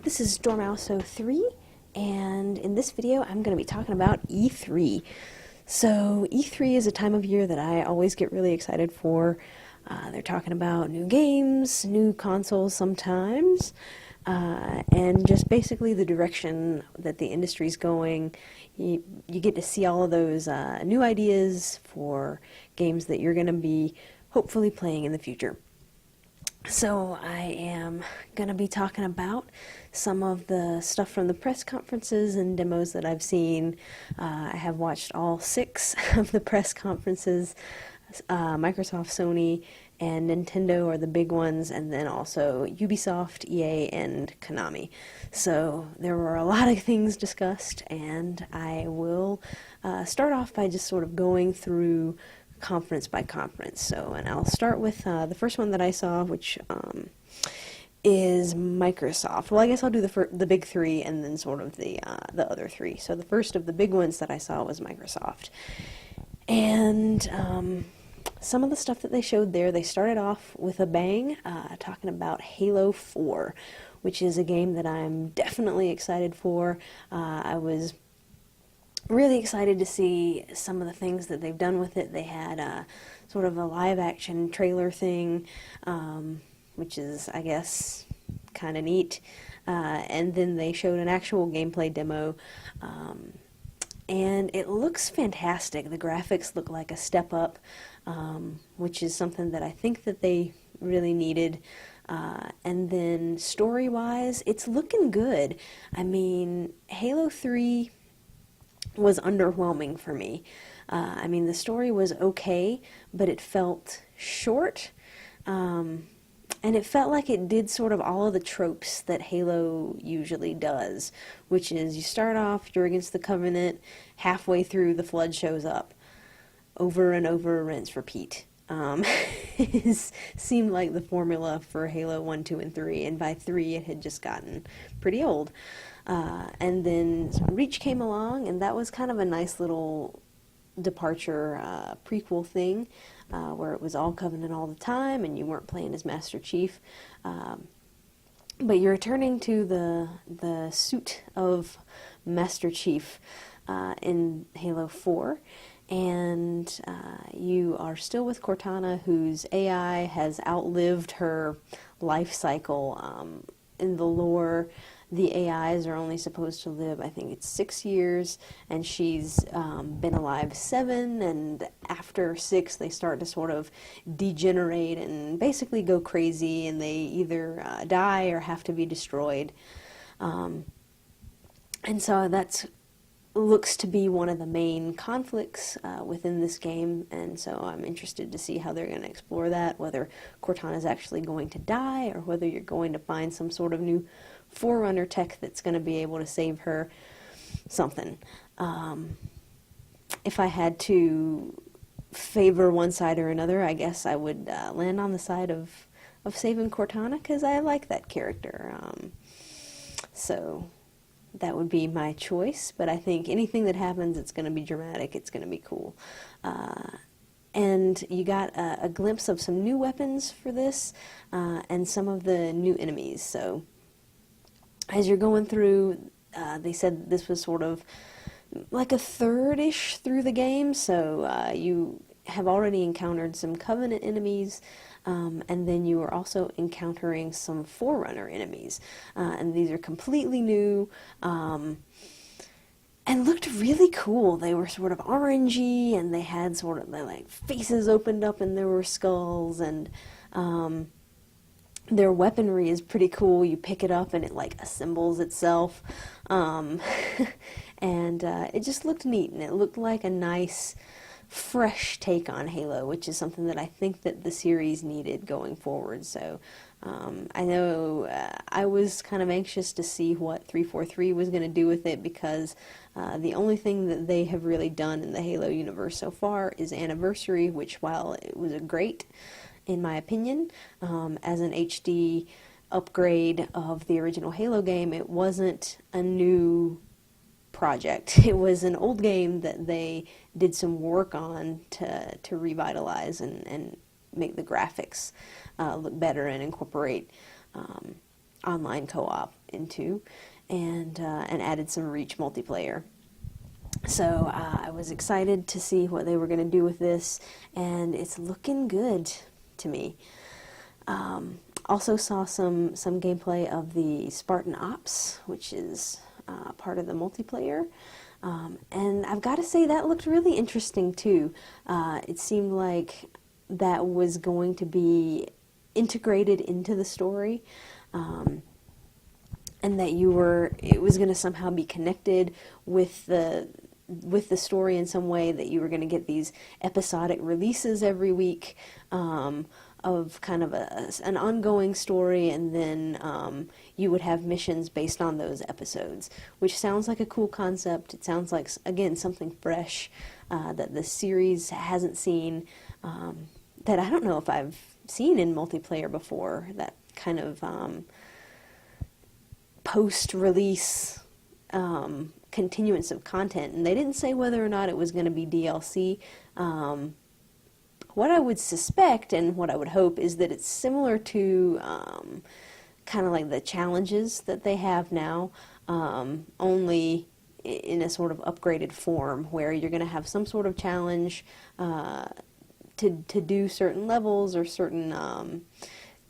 This is Dormouse03, and in this video I'm going to be talking about E3. So E3 is a time of year that I always get really excited for. They're talking about new games, new consoles sometimes, and just basically the direction that the industry's going. You get to see all of those new ideas for games that you're going to be hopefully playing in the future. So I am going to be talking about some of the stuff from the press conferences and demos that I've seen. I have watched all 6 of the press conferences. Microsoft, Sony, and Nintendo are the big ones, and then also Ubisoft, EA, and Konami. So there were a lot of things discussed, and I will start off by just sort of going through conference by conference. So, and I'll start with the first one that I saw, which is Microsoft. Well, I guess I'll do the big 3 and then sort of the other 3. So the first of the big ones that I saw was Microsoft. And some of the stuff that they showed there, they started off with a bang, talking about Halo 4, which is a game that I'm definitely excited for. I was really excited to see some of the things that they've done with it. They had sort of a live-action trailer thing, which is, I guess, kind of neat. And then they showed an actual gameplay demo, and it looks fantastic. The graphics look like a step up, which is something that I think that they really needed. And then story-wise, it's looking good. I mean, Halo 3 was underwhelming for me. I mean, the story was okay, but it felt short, and it felt like it did sort of all of the tropes that Halo usually does, which is you start off, you're against the Covenant, halfway through the Flood shows up. Over and over, rinse, repeat. It seemed like the formula for Halo 1, 2, and 3, and by 3 it had just gotten pretty old. And then Reach came along, and that was kind of a nice little departure prequel thing, where it was all Covenant all the time, and you weren't playing as Master Chief. But you're returning to the suit of Master Chief in Halo 4, and you are still with Cortana, whose AI has outlived her life cycle. In the lore, the AIs are only supposed to live, I think it's 6 years, and she's been alive 7, and after 6 they start to sort of degenerate and basically go crazy, and they either die or have to be destroyed. And so that's looks to be one of the main conflicts within this game, and so I'm interested to see how they're going to explore that, whether Cortana's actually going to die, or whether you're going to find some sort of new Forerunner tech that's going to be able to save her. Something. If I had to favor one side or another, I guess I would land on the side of saving Cortana, because I like that character. So that would be my choice, but I think anything that happens, it's going to be dramatic, it's going to be cool. And you got a glimpse of some new weapons for this, and some of the new enemies. So as you're going through, they said this was sort of like a third-ish through the game, so you have already encountered some Covenant enemies, and then you are also encountering some Forerunner enemies, and these are completely new, and looked really cool. They were sort of orangey, and they had sort of like faces opened up, and there were skulls, and their weaponry is pretty cool. You pick it up and it like assembles itself, and it just looked neat, and it looked like a nice fresh take on Halo, which is something that I think that the series needed going forward. So I know I was kind of anxious to see what 343 was going to do with it, because the only thing that they have really done in the Halo universe so far is Anniversary, which, while it was a great, in my opinion, as an HD upgrade of the original Halo game, it wasn't a new project. It was an old game that they did some work on to revitalize and make the graphics look better and incorporate online co-op into, and added some Reach multiplayer. So I was excited to see what they were going to do with this, and it's looking good to me. Also saw some gameplay of the Spartan Ops, which is part of the multiplayer. And I've got to say that looked really interesting too. It seemed like that was going to be integrated into the story, and that it was going to somehow be connected with the story in some way, that you were going to get these episodic releases every week of kind of an ongoing story, and then you would have missions based on those episodes, which sounds like a cool concept. It sounds like, again, something fresh that the series hasn't seen, that I don't know if I've seen in multiplayer before, that kind of post-release continuance of content. And they didn't say whether or not it was going to be DLC. What I would suspect and what I would hope is that it's similar to kind of like the challenges that they have now, only in a sort of upgraded form, where you're going to have some sort of challenge to do certain levels or certain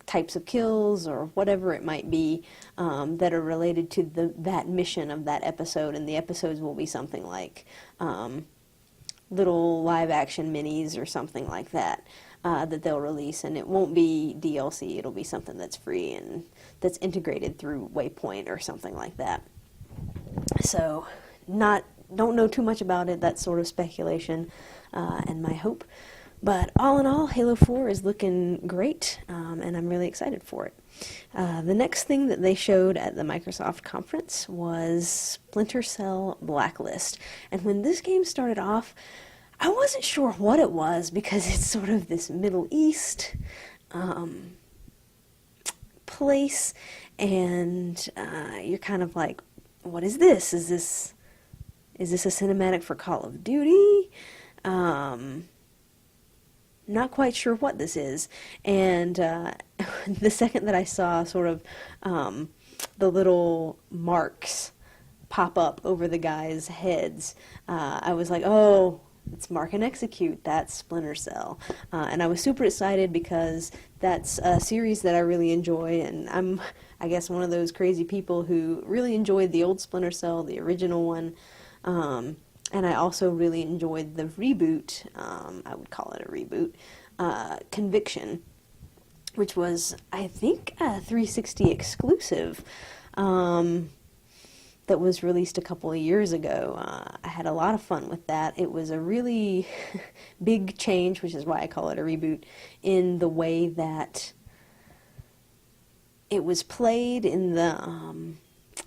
types of kills or whatever it might be, that are related to that mission of that episode, and the episodes will be something like little live action minis or something like that, that they'll release, and it won't be DLC. It'll be something that's free and that's integrated through Waypoint or something like that. So don't know too much about it. That's sort of speculation and my hope. But all in all, Halo 4 is looking great, and I'm really excited for it. The next thing that they showed at the Microsoft conference was Splinter Cell Blacklist. And when this game started off, I wasn't sure what it was, because it's sort of this Middle East place, and you're kind of like, what is this? Is this a cinematic for Call of Duty? Not quite sure what this is. And the second that I saw sort of the little marks pop up over the guys' heads, I was like, oh, it's Mark and Execute. That's Splinter Cell. And I was super excited, because that's a series that I really enjoy, and I'm, I guess, one of those crazy people who really enjoyed the old Splinter Cell, the original one. And I also really enjoyed the reboot, I would call it a reboot, Conviction, which was, I think, a 360 exclusive, that was released a couple of years ago. I had a lot of fun with that. It was a really big change, which is why I call it a reboot, in the way that it was played. In the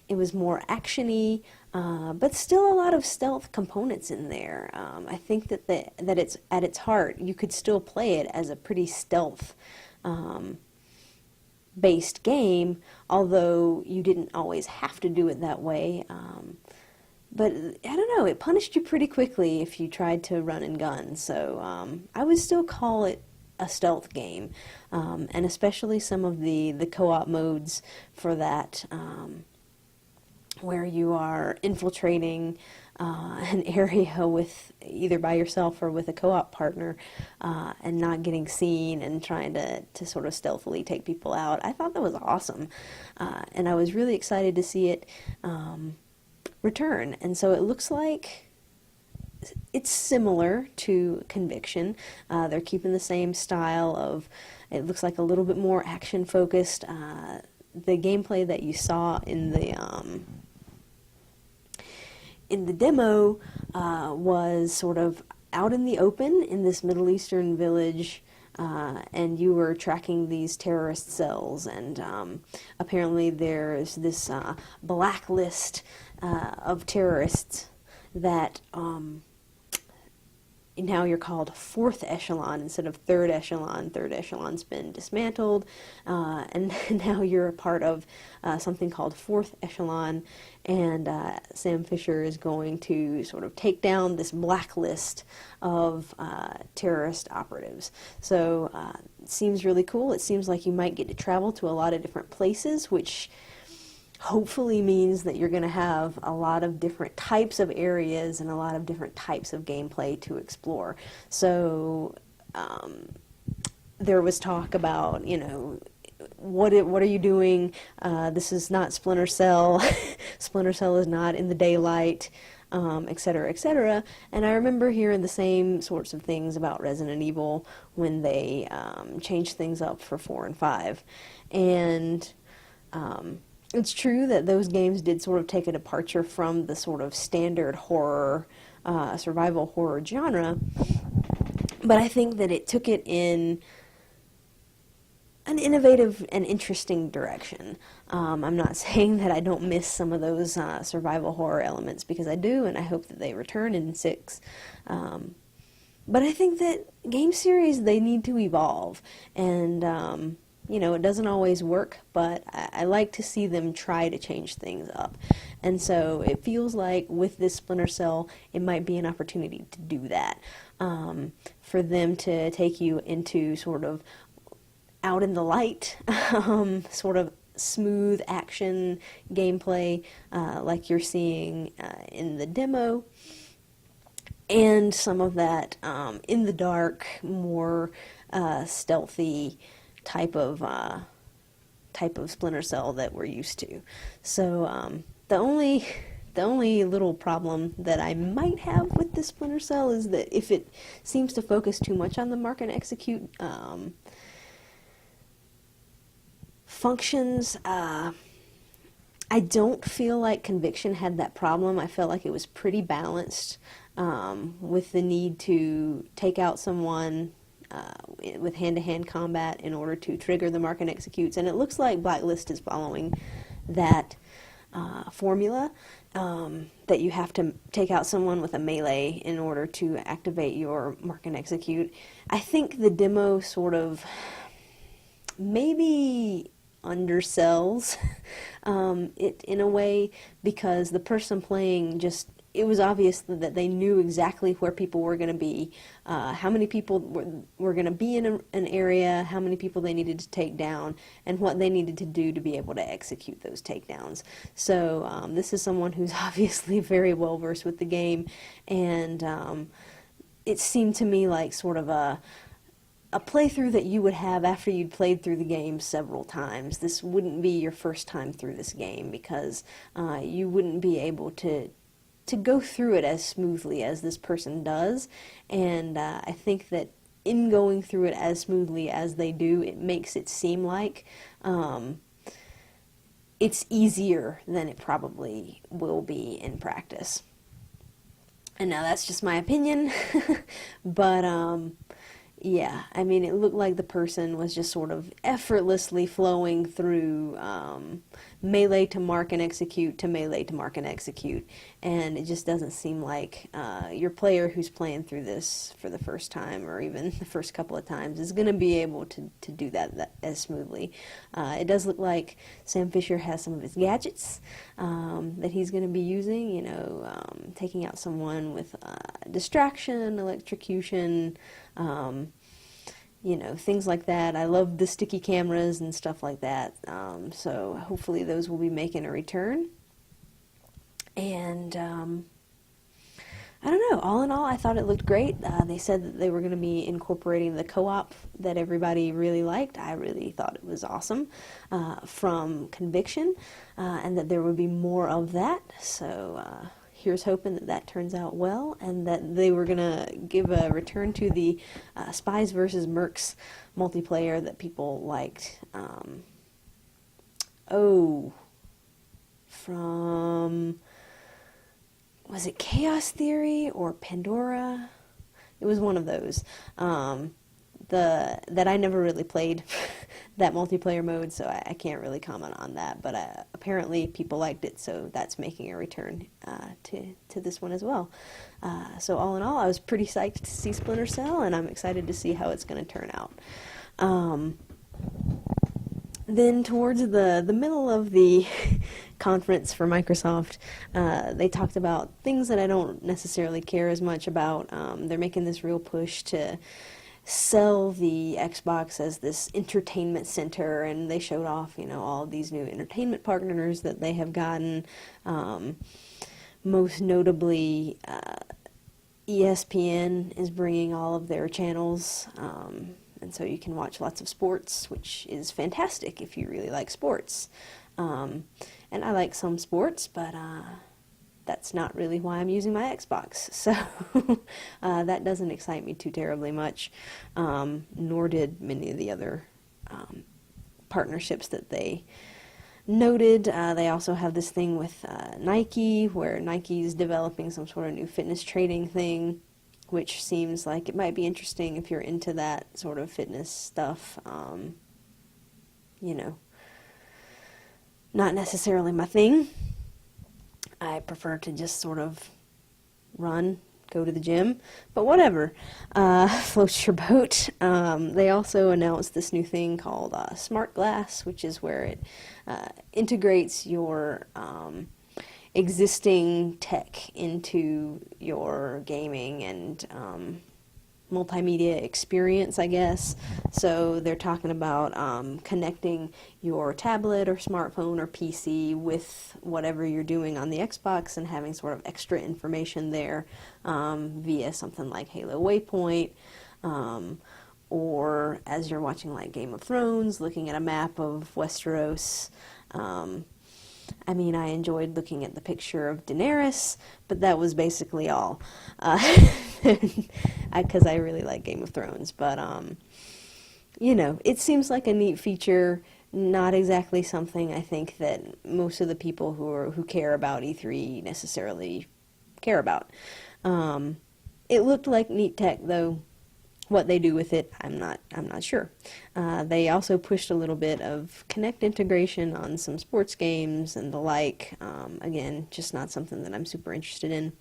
it was more actiony, but still a lot of stealth components in there. I think that it's at its heart, you could still play it as a pretty stealth based game, although you didn't always have to do it that way. But I don't know, it punished you pretty quickly if you tried to run and gun. So I would still call it a stealth game, and especially some of the co-op modes for that, where you are infiltrating an area with either by yourself or with a co-op partner, and not getting seen and trying to sort of stealthily take people out. I thought that was awesome, and I was really excited to see it return. And so it looks like it's similar to Conviction. They're keeping the same style of, it looks like a little bit more action focused. The gameplay that you saw in the demo was sort of out in the open in this Middle Eastern village, and you were tracking these terrorist cells, and apparently there's this blacklist of terrorists that now you're called fourth echelon instead of third echelon. Third echelon's been dismantled, and now you're a part of something called fourth echelon, and Sam Fisher is going to sort of take down this blacklist of terrorist operatives. So it seems really cool. It seems like you might get to travel to a lot of different places, which hopefully means that you're going to have a lot of different types of areas and a lot of different types of gameplay to explore. So there was talk about, you know, what are you doing? This is not Splinter Cell. Splinter Cell is not in the daylight, et cetera, et cetera. And I remember hearing the same sorts of things about Resident Evil when they changed things up for 4 and 5. And it's true that those games did sort of take a departure from the sort of standard horror, survival horror genre, but I think that it took it in an innovative and interesting direction. I'm not saying that I don't miss some of those survival horror elements, because I do, and I hope that they return in 6. But I think that game series, they need to evolve, and you know, it doesn't always work, but I like to see them try to change things up. And so it feels like with this Splinter Cell, it might be an opportunity to do that. For them to take you into sort of out in the light, sort of smooth action gameplay like you're seeing in the demo, and some of that in the dark, more stealthy type of Splinter Cell that we're used to. So the only little problem that I might have with this Splinter Cell is that if it seems to focus too much on the mark and execute functions, I don't feel like Conviction had that problem. I felt like it was pretty balanced with the need to take out someone with hand-to-hand combat in order to trigger the mark and executes. And it looks like Blacklist is following that formula, that you have to take out someone with a melee in order to activate your mark and execute. I think the demo sort of maybe undersells it in a way, because the person playing just, it was obvious that they knew exactly where people were going to be, how many people were going to be in an area, how many people they needed to take down, and what they needed to do to be able to execute those takedowns. So this is someone who's obviously very well versed with the game, and it seemed to me like sort of a playthrough that you would have after you'd played through the game several times. This wouldn't be your first time through this game, because you wouldn't be able to go through it as smoothly as this person does, and I think that in going through it as smoothly as they do, it makes it seem like it's easier than it probably will be in practice. And now that's just my opinion, but yeah, I mean, it looked like the person was just sort of effortlessly flowing through melee to mark and execute to melee to mark and execute, and it just doesn't seem like your player who's playing through this for the first time, or even the first couple of times, is going to be able to do that as smoothly. It does look like Sam Fisher has some of his gadgets that he's going to be using, you know, taking out someone with distraction, electrocution, you know, things like that. I love the sticky cameras and stuff like that, so hopefully those will be making a return. And I don't know, all in all, I thought it looked great. They said that they were going to be incorporating the co-op that everybody really liked. I really thought it was awesome, from Conviction, and that there would be more of that. So here's hoping that that turns out well, and that they were going to give a return to the Spies versus Mercs multiplayer that people liked. From, was it Chaos Theory or Pandora? It was one of those. That I never really played that multiplayer mode, so I can't really comment on that, but apparently people liked it, so that's making a return to this one as well. So all in all, I was pretty psyched to see Splinter Cell, and I'm excited to see how it's going to turn out. Then towards the middle of the conference for Microsoft, they talked about things that I don't necessarily care as much about. They're making this real push to sell the Xbox as this entertainment center, and they showed off, all of these new entertainment partners that they have gotten. Most notably, ESPN is bringing all of their channels, and so you can watch lots of sports, which is fantastic if you really like sports. And I like some sports, but that's not really why I'm using my Xbox. So that doesn't excite me too terribly much, nor did many of the other partnerships that they noted. They also have this thing with Nike, where Nike's developing some sort of new fitness training thing, which seems like it might be interesting if you're into that sort of fitness stuff. Not necessarily my thing. I prefer to just sort of run, go to the gym, but whatever. Floats your boat. They also announced this new thing called Smart Glass, which is where it integrates your existing tech into your gaming and multimedia experience, I guess. So they're talking about connecting your tablet or smartphone or PC with whatever you're doing on the Xbox and having sort of extra information there via something like Halo Waypoint, or as you're watching like Game of Thrones, looking at a map of Westeros. I enjoyed looking at the picture of Daenerys, but that was basically all. Because I really like Game of Thrones. But, it seems like a neat feature, not exactly something I think that most of the people who care about E3 necessarily care about. It looked like neat tech, though. What they do with it, I'm not sure. They also pushed a little bit of Kinect integration on some sports games and the like. Again, just not something that I'm super interested in.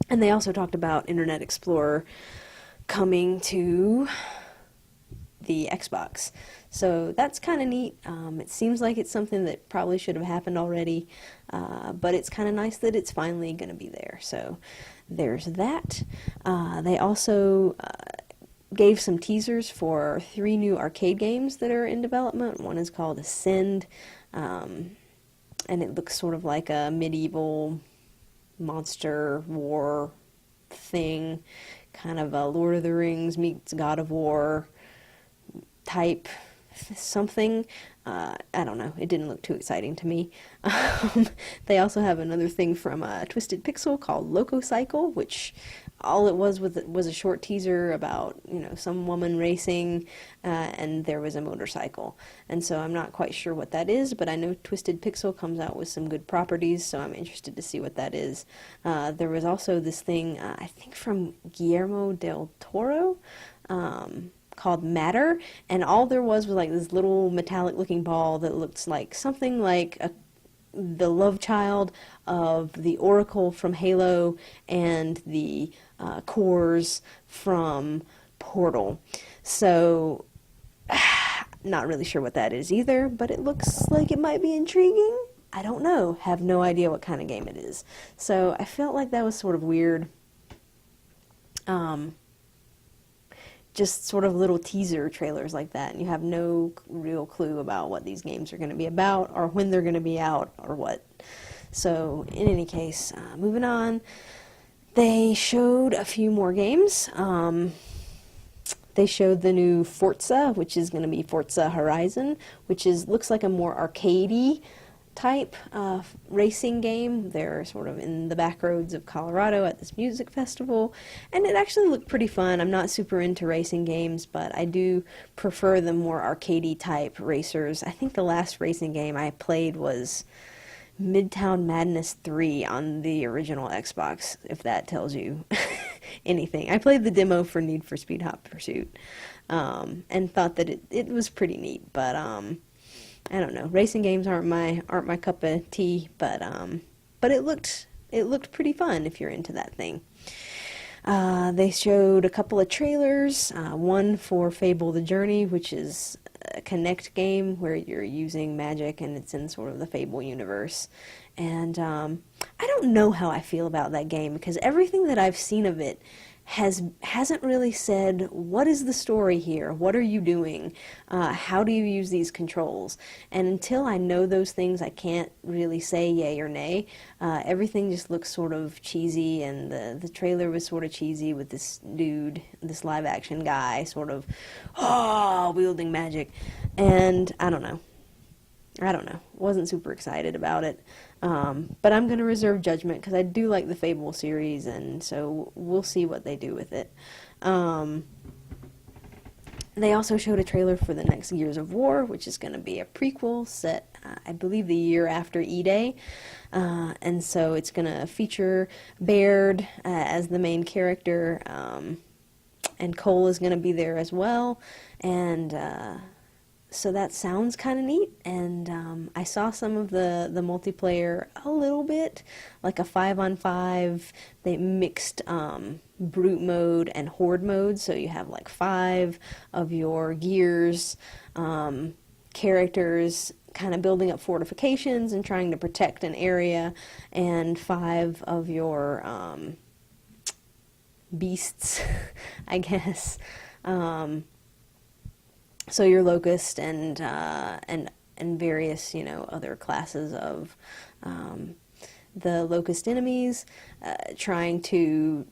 And they also talked about Internet Explorer coming to the Xbox. So that's kind of neat. It seems like it's something that probably should have happened already, but it's kind of nice that it's finally going to be there. So there's that. They also gave some teasers for 3 new arcade games that are in development. One is called Ascend, and it looks sort of like a medieval monster war thing, kind of a Lord of the Rings meets God of War type something. I don't know, it didn't look too exciting to me. They also have another thing from Twisted Pixel called Lococycle, which all it was a short teaser about, some woman racing, and there was a motorcycle. And so I'm not quite sure what that is, but I know Twisted Pixel comes out with some good properties, so I'm interested to see what that is. There was also this thing, I think from Guillermo del Toro, called Matter, and all there was like this little metallic looking ball that looks like something like the love child of the Oracle from Halo and the cores from Portal. So not really sure what that is either, but it looks like it might be intriguing. I don't know, have no idea what kind of game it is. So I felt like that was sort of weird. Just sort of little teaser trailers like that, and you have no real clue about what these games are going to be about, or when they're going to be out, or what. So, in any case, moving on, they showed a few more games. They showed the new Forza, which is going to be Forza Horizon, which looks like a more arcadey type racing game. They're sort of in the back roads of Colorado at this music festival, and it actually looked pretty fun. I'm not super into racing games, but I do prefer the more arcadey type racers. I think the last racing game I played was Midtown Madness 3 on the original Xbox, if that tells you anything. I played the demo for Need for Speed Hot Pursuit, and thought that it was pretty neat, but I don't know. Racing games aren't my cup of tea, but it looked pretty fun if you're into that thing. They showed a couple of trailers. One for Fable: The Journey, which is a Kinect game where you're using magic and it's in sort of the Fable universe. And I don't know how I feel about that game, because everything that I've seen of it hasn't really said, what is the story here? What are you doing? How do you use these controls? And until I know those things, I can't really say yay or nay. Everything just looks sort of cheesy, and the trailer was sort of cheesy with this dude, this live action guy, sort of, wielding magic. And I don't know. Wasn't super excited about it. But I'm going to reserve judgment because I do like the Fable series, and so we'll see what they do with it. They also showed a trailer for the next Gears of War, which is going to be a prequel set, I believe, the year after E-Day. And so it's going to feature Baird as the main character, and Cole is going to be there as well. And so that sounds kind of neat, and I saw some of the multiplayer a little bit, like a 5-on-5. They mixed brute mode and horde mode, so you have like 5 of your Gears characters kind of building up fortifications and trying to protect an area, and 5 of your beasts, I guess. So your Locust and various, other classes of the Locust enemies, trying to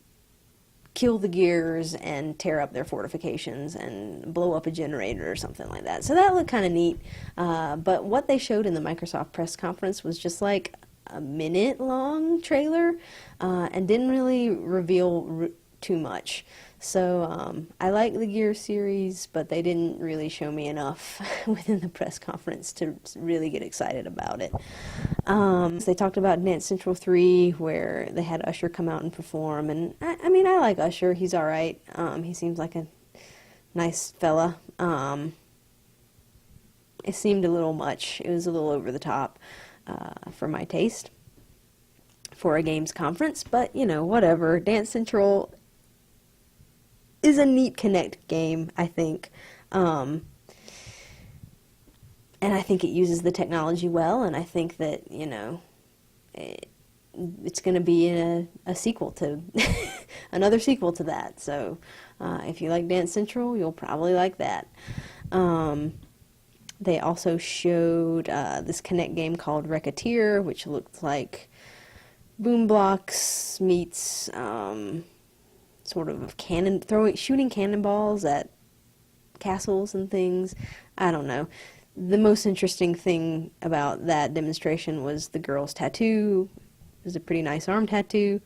kill the Gears and tear up their fortifications and blow up a generator or something like that. So that looked kind of neat. But what they showed in the Microsoft press conference was just like a minute-long trailer, and didn't really reveal too much. So I like the Gears series, but they didn't really show me enough within the press conference to really get excited about it. So they talked about Dance Central 3, where they had Usher come out and perform, and I mean, I like Usher. He's alright. He seems like a nice fella. It seemed a little much. It was a little over the top for my taste for a games conference, but whatever. Dance Central is a neat Kinect game, I think. And I think it uses the technology well, and I think that, it's going to be a sequel to, another sequel to that. So if you like Dance Central, you'll probably like that. They also showed this Kinect game called Wreckateer, which looked like Boom Blocks meets sort of shooting cannonballs at castles and things. I don't know. The most interesting thing about that demonstration was the girl's tattoo. It was a pretty nice arm tattoo.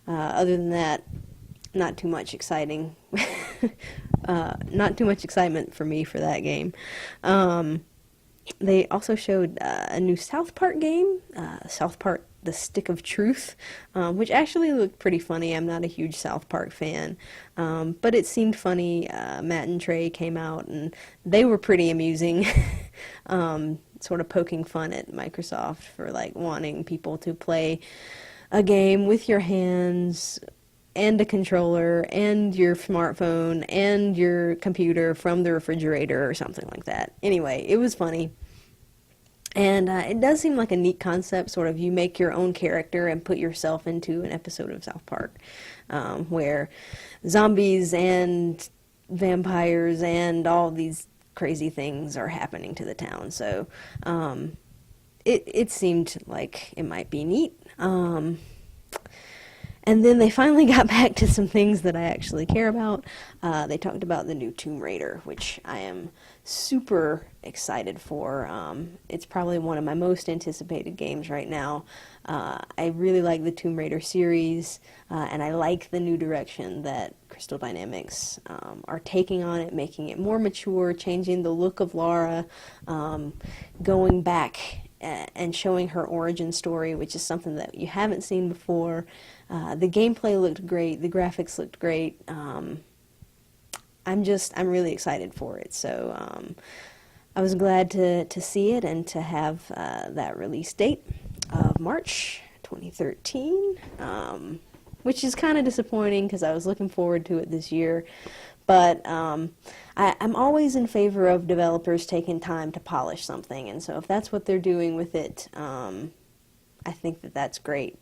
Other than that, not too much exciting. Not too much excitement for me for that game. They also showed a new South Park game, South Park The Stick of Truth, which actually looked pretty funny. I'm not a huge South Park fan, but it seemed funny. Matt and Trey came out, and they were pretty amusing, sort of poking fun at Microsoft for like wanting people to play a game with your hands and a controller and your smartphone and your computer from the refrigerator or something like that. Anyway, it was funny. And it does seem like a neat concept, sort of you make your own character and put yourself into an episode of South Park, where zombies and vampires and all these crazy things are happening to the town. So it seemed like it might be neat. And then they finally got back to some things that I actually care about. They talked about the new Tomb Raider, which I am super excited for. It's probably one of my most anticipated games right now. I really like the Tomb Raider series, and I like the new direction that Crystal Dynamics are taking on it, making it more mature, changing the look of Lara, going back and showing her origin story, which is something that you haven't seen before. The gameplay looked great, the graphics looked great. I'm really excited for it. So I was glad to see it and to have that release date of March 2013, which is kind of disappointing because I was looking forward to it this year. But I'm always in favor of developers taking time to polish something, and so if that's what they're doing with it, I think that that's great,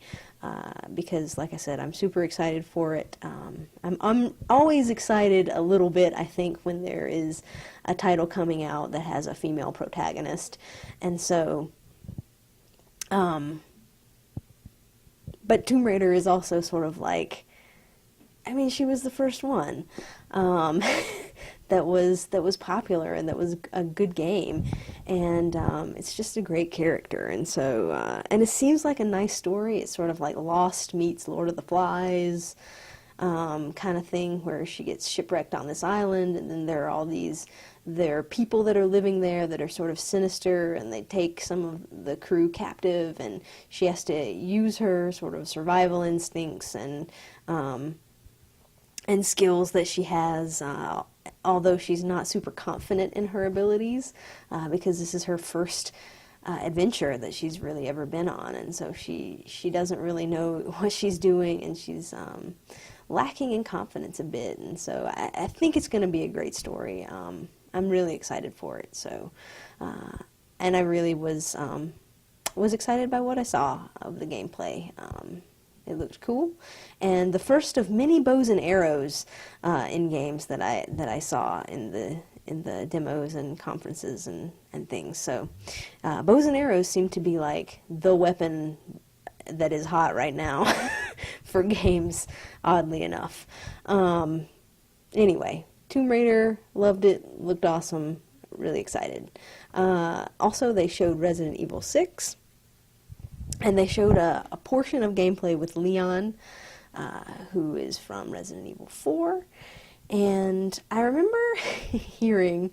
because, like I said, I'm super excited for it. I'm always excited a little bit, I think, when there is a title coming out that has a female protagonist, and so, but Tomb Raider is also sort of like, I mean, she was the first one that was popular and that was a good game, and it's just a great character, and so and it seems like a nice story. It's sort of like Lost meets Lord of the Flies kind of thing, where she gets shipwrecked on this island, and then there are people that are living there that are sort of sinister, and they take some of the crew captive, and she has to use her sort of survival instincts and skills that she has, although she's not super confident in her abilities, because this is her first adventure that she's really ever been on, and so she doesn't really know what she's doing, and she's lacking in confidence a bit, and so I think it's going to be a great story. I'm really excited for it, so, and I really was excited by what I saw of the gameplay. It looked cool, and the first of many bows and arrows in games that I saw in the demos and conferences and things. So bows and arrows seem to be like the weapon that is hot right now for games, oddly enough. Anyway, Tomb Raider, loved it, looked awesome, really excited. Also, they showed Resident Evil 6. And they showed a portion of gameplay with Leon, who is from Resident Evil 4. And I remember hearing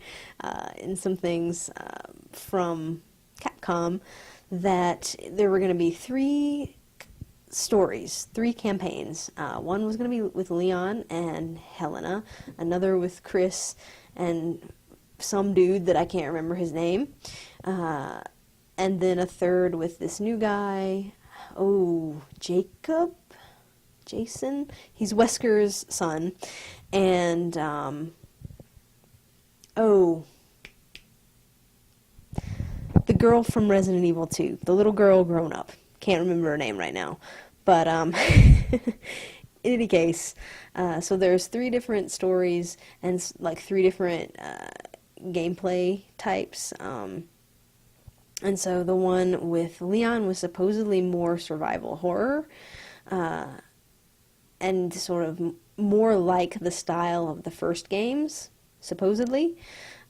in some things from Capcom that there were going to be 3 stories, 3 campaigns. One was going to be with Leon and Helena, another with Chris and some dude that I can't remember his name. And then a third with this new guy, Jason? He's Wesker's son. And, the girl from Resident Evil 2, the little girl grown up. Can't remember her name right now. But, in any case, so there's 3 different stories and, like, 3 different, gameplay types, and so the one with Leon was supposedly more survival horror, and sort of more like the style of the first games, supposedly.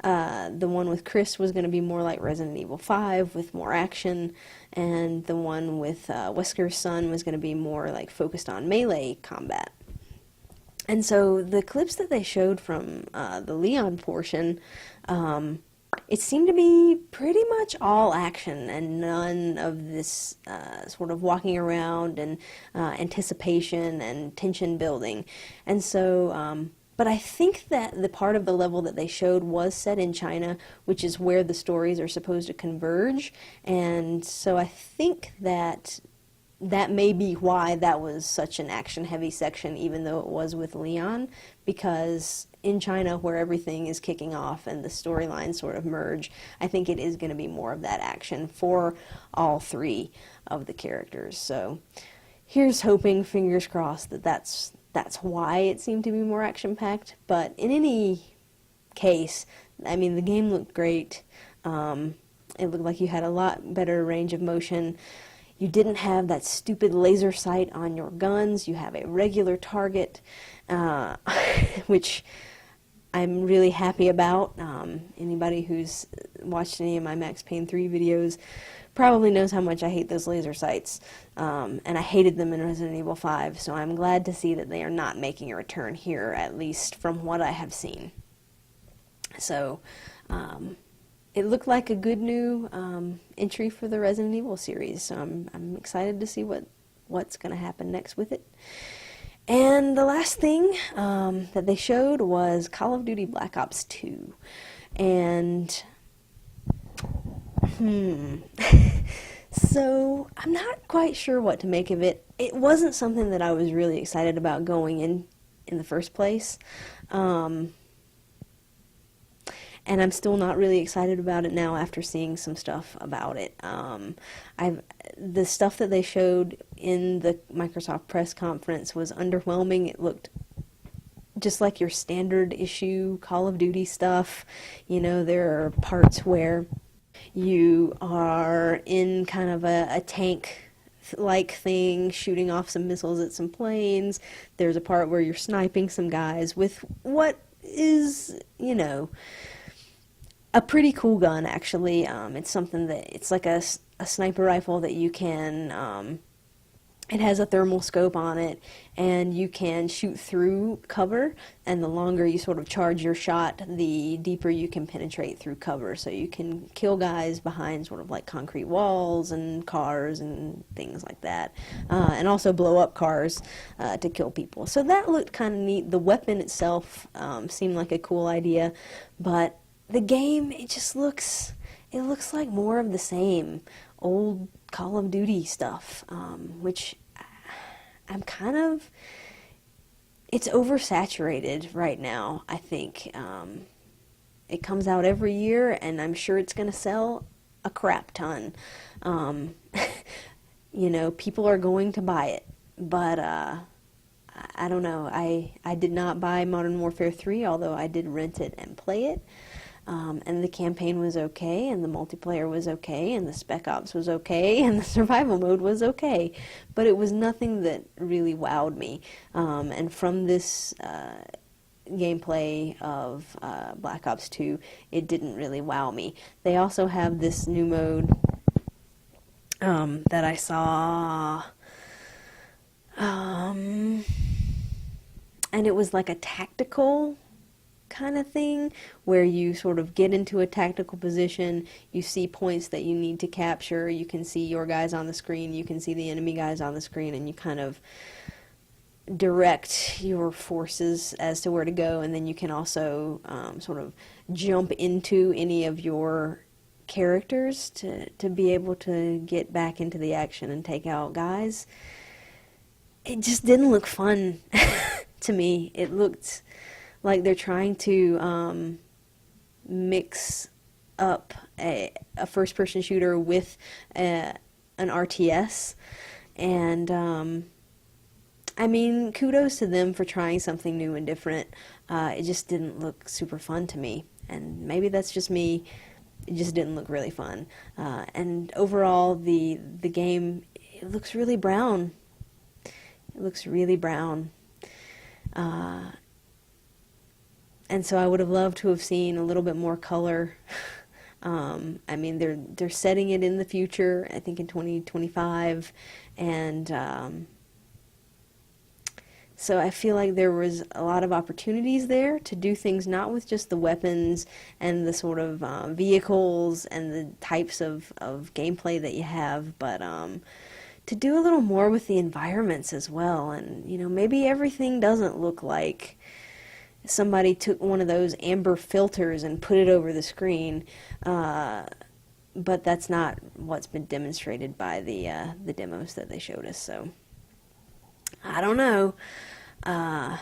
The one with Chris was going to be more like Resident Evil 5 with more action, and the one with Wesker's son was going to be more like focused on melee combat. And so the clips that they showed from the Leon portion, it seemed to be pretty much all action and none of this sort of walking around and anticipation and tension building. And so, but I think that the part of the level that they showed was set in China, which is where the stories are supposed to converge. And so I think that may be why that was such an action-heavy section, even though it was with Leon, because in China, where everything is kicking off and the storylines sort of merge, I think it is going to be more of that action for all 3 of the characters. So here's hoping, fingers crossed, that that's why it seemed to be more action-packed. But in any case, I mean, the game looked great. It looked like you had a lot better range of motion. You didn't have that stupid laser sight on your guns. You have a regular target, which I'm really happy about. Anybody who's watched any of my Max Payne 3 videos probably knows how much I hate those laser sights, and I hated them in Resident Evil 5, so I'm glad to see that they are not making a return here, at least from what I have seen. So, it looked like a good new entry for the Resident Evil series, so I'm excited to see what's going to happen next with it. And the last thing that they showed was Call of Duty Black Ops 2. And, so I'm not quite sure what to make of it. It wasn't something that I was really excited about going in the first place. And and I'm still not really excited about it now after seeing some stuff about it. The stuff that they showed in the Microsoft press conference was underwhelming. It looked just like your standard issue Call of Duty stuff. You know, there are parts where you are in kind of a tank-like thing, shooting off some missiles at some planes. There's a part where you're sniping some guys with what is, you know, a pretty cool gun, actually. It's something that, it's like a sniper rifle that you can, it has a thermal scope on it, and you can shoot through cover, and the longer you sort of charge your shot, the deeper you can penetrate through cover, so you can kill guys behind sort of like concrete walls and cars and things like that, and also blow up cars to kill people. So that looked kind of neat. The weapon itself seemed like a cool idea, but the game, it just looks, it looks like more of the same old Call of Duty stuff, which I'm kind of, it's oversaturated right now, I think. It comes out every year, and I'm sure it's going to sell a crap ton. You know, people are going to buy it, but I don't know. I did not buy Modern Warfare 3, although I did rent it and play it. And the campaign was okay, and the multiplayer was okay, and the Spec Ops was okay, and the survival mode was okay. But it was nothing that really wowed me. And from this gameplay of Black Ops 2, it didn't really wow me. They also have this new mode that I saw, and it was like a tactical kind of thing, where you sort of get into a tactical position, you see points that you need to capture, you can see your guys on the screen, you can see the enemy guys on the screen, and you kind of direct your forces as to where to go, and then you can also sort of jump into any of your characters to be able to get back into the action and take out guys. It just didn't look fun to me. It looked like they're trying to mix up a first-person shooter with an RTS, and I mean, kudos to them for trying something new and different. It just didn't look super fun to me, and maybe that's just me. It just didn't look really fun. And overall, the game, it looks really brown. It looks really brown. And so I would have loved to have seen a little bit more color. I mean, they're setting it in the future, I think in 2025, and so I feel like there was a lot of opportunities there to do things not with just the weapons and the sort of vehicles and the types of gameplay that you have, but to do a little more with the environments as well. And, you know, maybe everything doesn't look like somebody took one of those amber filters and put it over the screen, but that's not what's been demonstrated by the demos that they showed us, so I don't know. In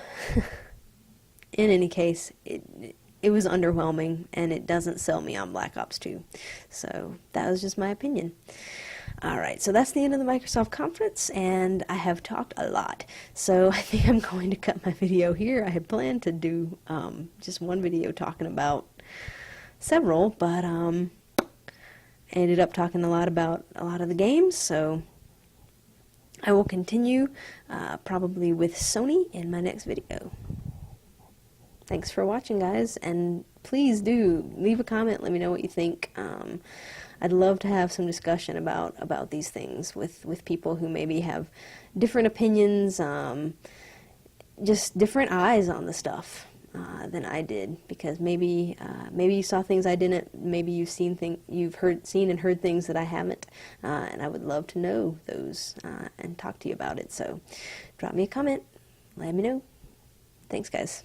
any case, it was underwhelming, and it doesn't sell me on Black Ops 2, so that was just my opinion. Alright, so that's the end of the Microsoft conference, and I have talked a lot, so I think I'm going to cut my video here. I had planned to do just one video talking about several, but I ended up talking a lot about a lot of the games, so I will continue probably with Sony in my next video. Thanks for watching, guys, and please do leave a comment, let me know what you think. I'd love to have some discussion about these things with people who maybe have different opinions, just different eyes on the stuff than I did, because maybe you saw things I didn't, maybe you've seen and heard things that I haven't, and I would love to know those and talk to you about it. So drop me a comment, let me know. Thanks, guys.